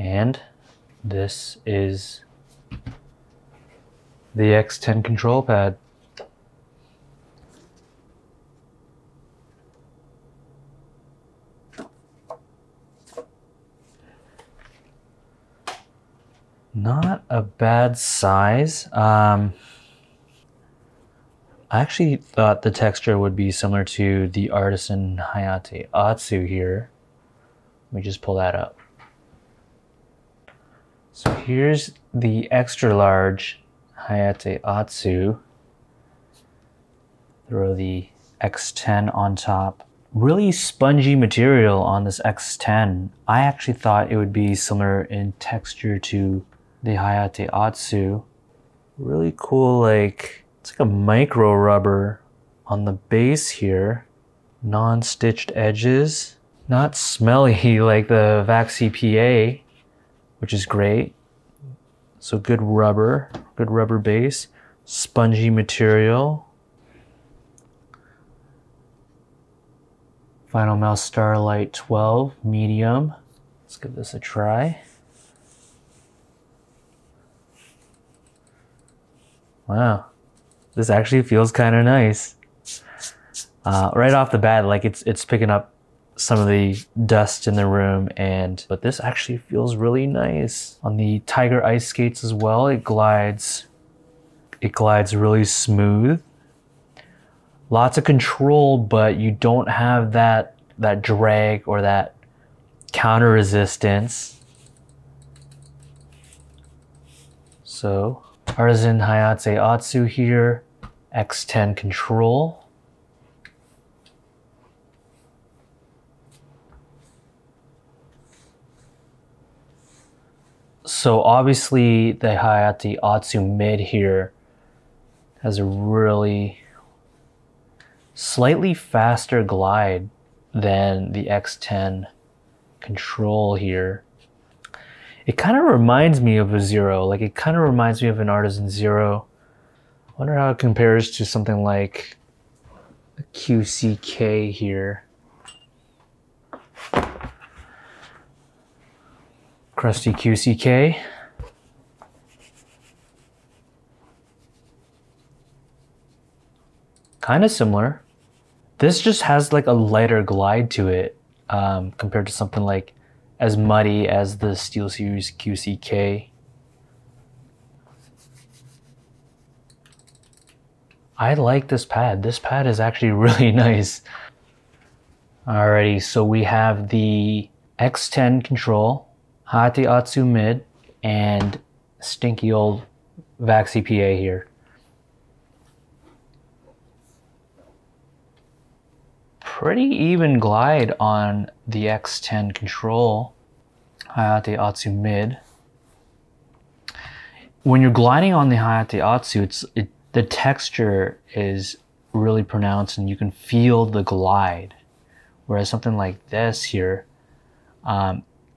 And this is the XTEN control pad. Not a bad size. I actually thought the texture would be similar to the Artisan Hayate Otsu here. Let me just pull that up. So here's the extra large Hayate Otsu. Throw the X10 on top. Really spongy material on this X10. I actually thought it would be similar in texture to the Hayate Otsu. Really cool, like, it's like a micro rubber on the base here. Non-stitched edges. Not smelly like the VAXEE PA, which is great. So good rubber base. Spongy material. Finalmouse Starlight 12 medium. Let's give this a try. Wow, this actually feels kind of nice. Right off the bat, like it's picking up some of the dust in the room, but this actually feels really nice. On the Tiger Ice skates as well, it glides really smooth. Lots of control, but you don't have that drag or that counter resistance. So Artisan Hayate Otsu here, XTEN control. So obviously the Hayate Otsu Mid here has a really slightly faster glide than the XTEN control here. It kind of reminds me of a Zero, like it kind of reminds me of an Artisan Zero. I wonder how it compares to something like a QcK here. Crusty QcK. Kind of similar. This just has like a lighter glide to it compared to something like as muddy as the Steelseries QcK. I like this pad. This pad is actually really nice. Alrighty, so we have the XTEN control, Hayate Otsu Mid, and stinky old VAXEE PA here. Pretty even glide on the XTEN control, Hayate Otsu Mid. When you're gliding on the Hayate Otsu, the texture is really pronounced and you can feel the glide. Whereas something like this here,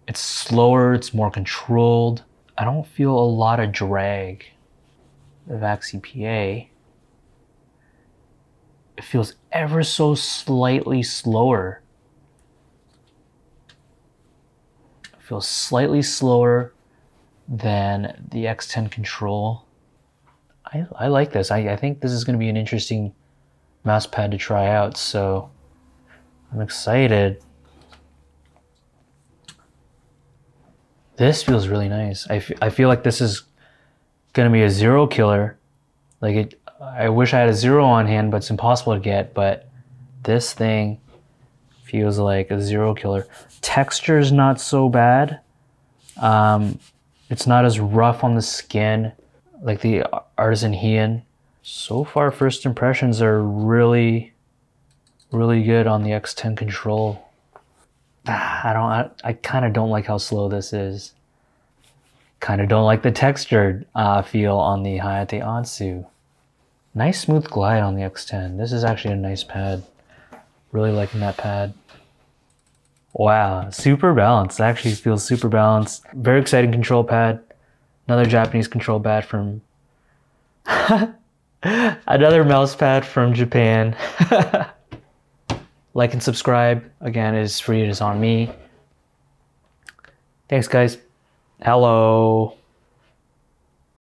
it's slower, it's more controlled. I don't feel a lot of drag. The VAXEE PA, it feels ever so slightly slower. It feels slightly slower than the XTEN control. I like this. I think this is going to be an interesting mouse pad to try out, so I'm excited. This feels really nice. I feel like this is going to be a Zero killer. Like I wish I had a Zero on hand, but it's impossible to get. But this thing feels like a Zero killer. Texture's not so bad. It's not as rough on the skin like the Artisan Heian. So far, first impressions are really good on the XTEN control. I kind of don't like how slow this is. Kind of don't like the textured feel on the Hayate Otsu. Nice smooth glide on the XTEN. This is actually a nice pad. Really liking that pad. Wow, super balanced. It actually feels super balanced. Very exciting control pad. Another Japanese control pad from another mouse pad from Japan. Like and subscribe. Again, it is free. It is on me. Thanks, guys. Hello.